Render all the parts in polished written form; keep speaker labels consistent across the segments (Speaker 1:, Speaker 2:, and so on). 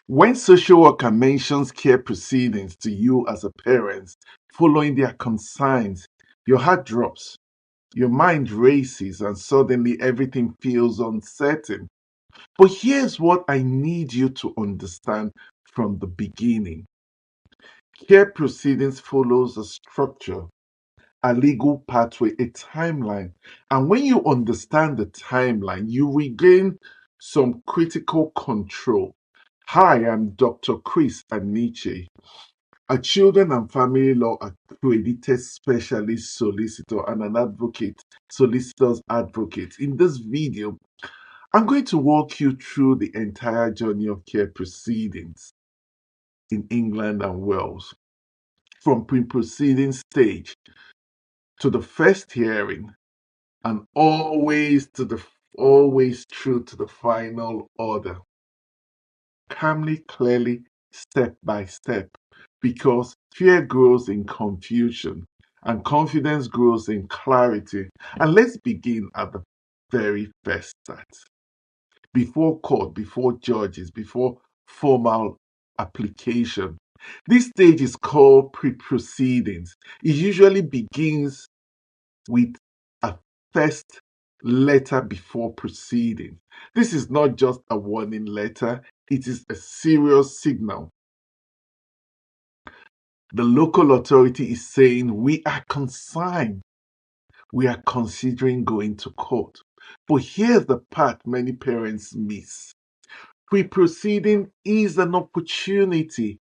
Speaker 1: When social worker mentions care proceedings to you as a parent, following their consigns, your heart drops, your mind races, and suddenly everything feels uncertain. But here's what I need you to understand from the beginning. Care proceedings follows a structure, a legal pathway, a timeline. And when you understand the timeline, you regain some critical control. Hi, I'm Dr. Chris Aniche, a children and family law accredited specialist solicitor and an advocate, solicitor's advocate. In this video, I'm going to walk you through the entire journey of care proceedings in England and Wales, from pre-proceeding stage to the first hearing, and always through to the final order. Calmly, clearly, step by step, because fear grows in confusion and confidence grows in clarity. And let's begin at the very first start. Before court, before judges, before formal application. This stage is called pre-proceedings. It usually begins with a first letter before proceeding. This is not just a warning letter, it is a serious signal. The local authority is saying, we are consigned, we are considering going to court. But here's the part many parents miss. Pre-proceeding is an opportunity.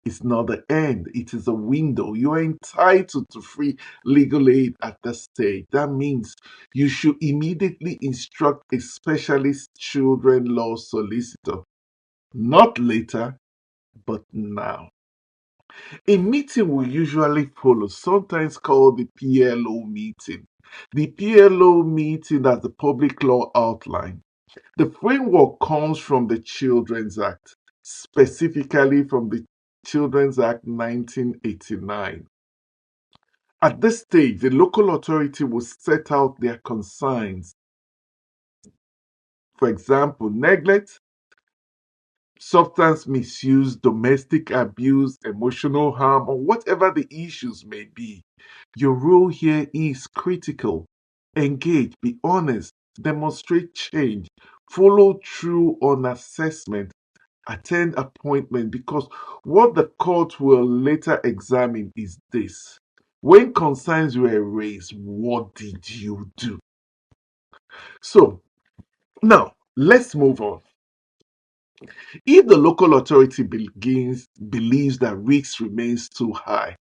Speaker 1: It's not the end, it is a window. You are entitled to free legal aid at this stage. That means you should immediately instruct a specialist children law solicitor. Not later, but now. A meeting will usually follow, sometimes called the PLO meeting. The PLO meeting, as the public law outline. The framework comes from the Children's Act, specifically from the Children's Act 1989. At this stage, the local authority will set out their concerns. For example, neglect, substance misuse, domestic abuse, emotional harm, or whatever the issues may be. Your role here is critical. Engage, be honest, demonstrate change, follow through on assessment, attend appointment, because what the court will later examine is this. When concerns were raised, what did you do? So, now let's move on. If the local authority believes that risk remains too high,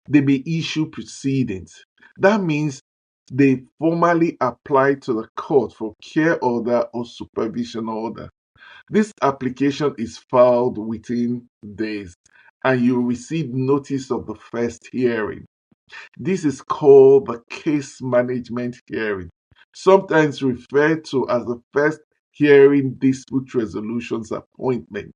Speaker 1: they may issue proceedings. That means they formally apply to the court for care order or supervision order. This application is filed within days and you receive notice of the first hearing. This is called the case management hearing, sometimes referred to as the first hearing dispute resolutions appointment.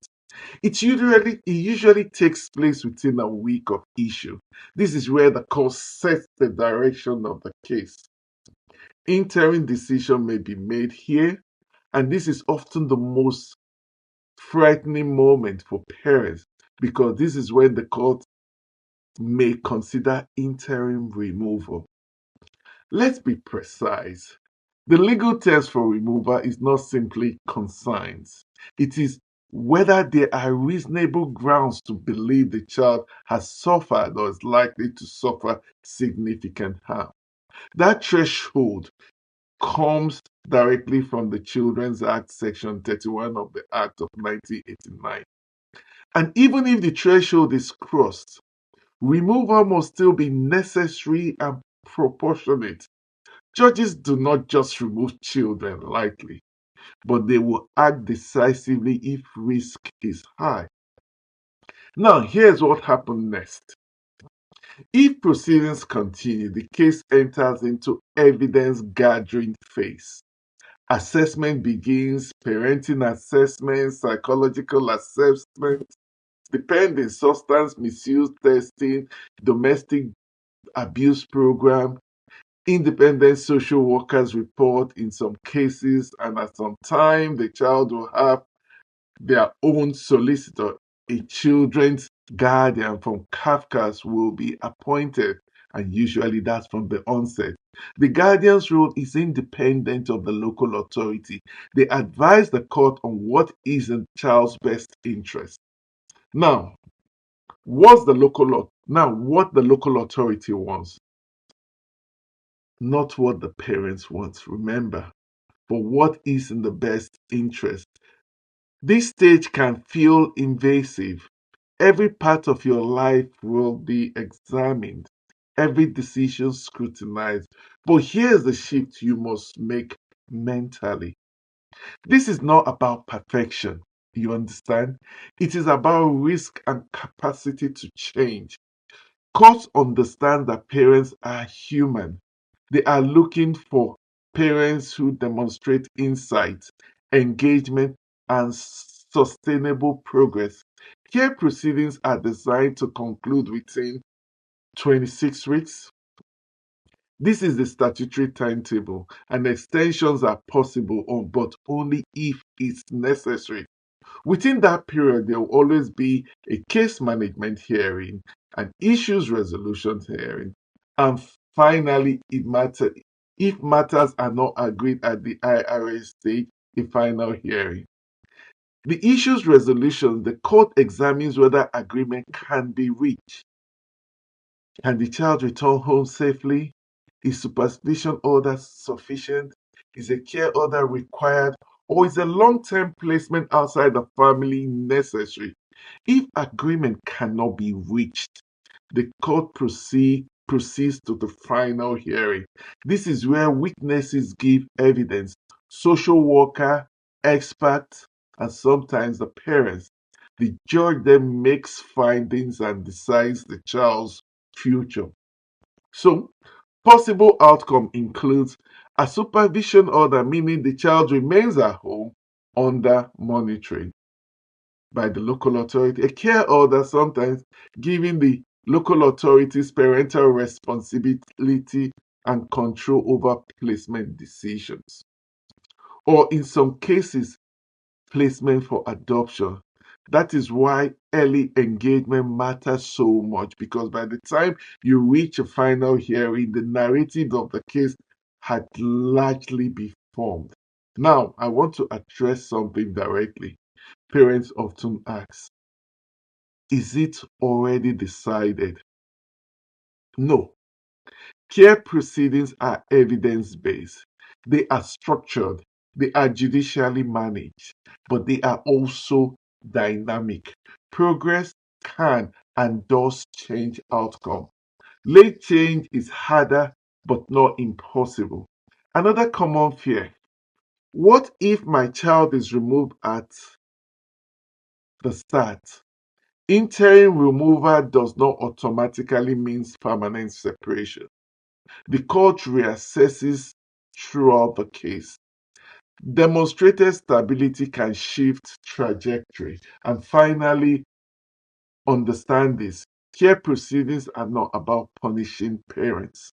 Speaker 1: It usually takes place within a week of issue. This is where the court sets the direction of the case. Interim decision may be made here, and this is often the most frightening moment for parents because this is when the court may consider interim removal. Let's be precise. The legal test for removal is not simply consigns. It is whether there are reasonable grounds to believe the child has suffered or is likely to suffer significant harm. That threshold comes directly from the Children's Act, Section 31 of the Act of 1989. And even if the threshold is crossed, removal must still be necessary and proportionate. Judges do not just remove children lightly, but they will act decisively if risk is high. Now, here's what happened next. If proceedings continue, the case enters into evidence gathering phase. Assessment begins, parenting assessment, psychological assessment, depending substance misuse testing, domestic abuse program, independent social workers report in some cases, and at some time the child will have their own solicitor, a children's guardian from Kafka's will be appointed, and usually that's from the onset. The guardian's role is independent of the local authority. They advise the court on what is in the child's best interest. Now, what the local authority wants, not what the parents want. Remember, but what is in the best interest. This stage can feel invasive. Every part of your life will be examined, every decision scrutinized. But here's the shift you must make mentally. This is not about perfection, you understand? It is about risk and capacity to change. Courts understand that parents are human. They are looking for parents who demonstrate insight, engagement, and sustainable progress. Care proceedings are designed to conclude within 26 weeks. This is the statutory timetable, and extensions are possible, but only if it's necessary. Within that period, there will always be a case management hearing, an issues resolution hearing, and finally, if matters are not agreed at the IRS stage, a final hearing. The issues resolution, the court examines whether agreement can be reached. Can the child return home safely? Is supervision order sufficient? Is a care order required? Or is a long-term placement outside the family necessary? If agreement cannot be reached, the court proceeds to the final hearing. This is where witnesses give evidence. Social worker, experts, and sometimes the parents. The judge then makes findings and decides the child's future. So, possible outcome includes a supervision order, meaning the child remains at home under monitoring by the local authority. A care order, sometimes giving the local authorities parental responsibility and control over placement decisions. Or in some cases, placement for adoption. That is why early engagement matters so much, because by the time you reach a final hearing, the narrative of the case had largely been formed. Now, I want to address something directly. Parents often ask, is it already decided? No. Care proceedings are evidence based, they are structured, they are judicially managed, but they are also dynamic. Progress can and does change outcome. Late change is harder but not impossible. Another common fear, what if my child is removed at the start? Interim removal does not automatically mean permanent separation. The court reassesses throughout the case. Demonstrated stability can shift trajectory. And finally, understand this. Care proceedings are not about punishing parents.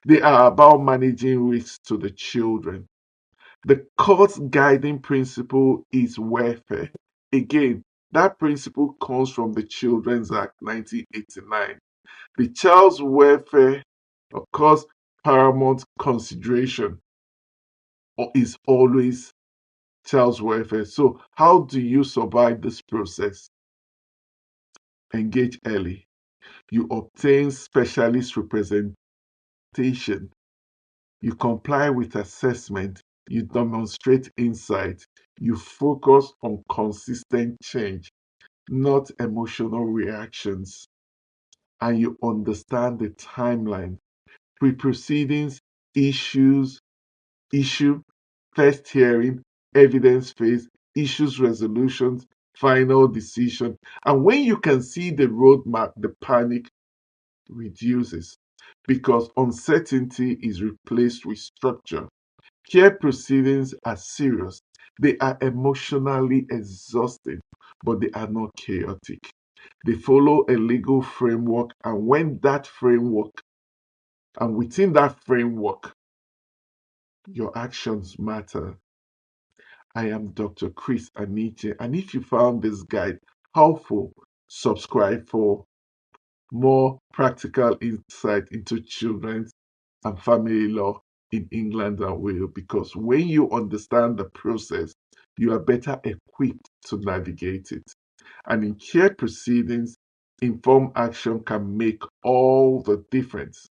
Speaker 1: They are about managing risks to the children. The court's guiding principle is welfare. Again, that principle comes from the Children's Act 1989. The child's welfare, of course, paramount consideration is always child's welfare. So, how do you survive this process? Engage early. You obtain specialist representation. You comply with assessment. You demonstrate insight. You focus on consistent change, not emotional reactions. And you understand the timeline. Pre-proceedings, issues, issue, first hearing, evidence phase, issues resolutions, final decision. And when you can see the roadmap, the panic reduces because uncertainty is replaced with structure. Care proceedings are serious. They are emotionally exhausting, but they are not chaotic. They follow a legal framework, and within that framework, your actions matter. I am Dr. Chris Aniche, and if you found this guide helpful, subscribe for more practical insight into children's and family law in England and Wales, because when you understand the process, you are better equipped to navigate it. And in shared proceedings, informed action can make all the difference.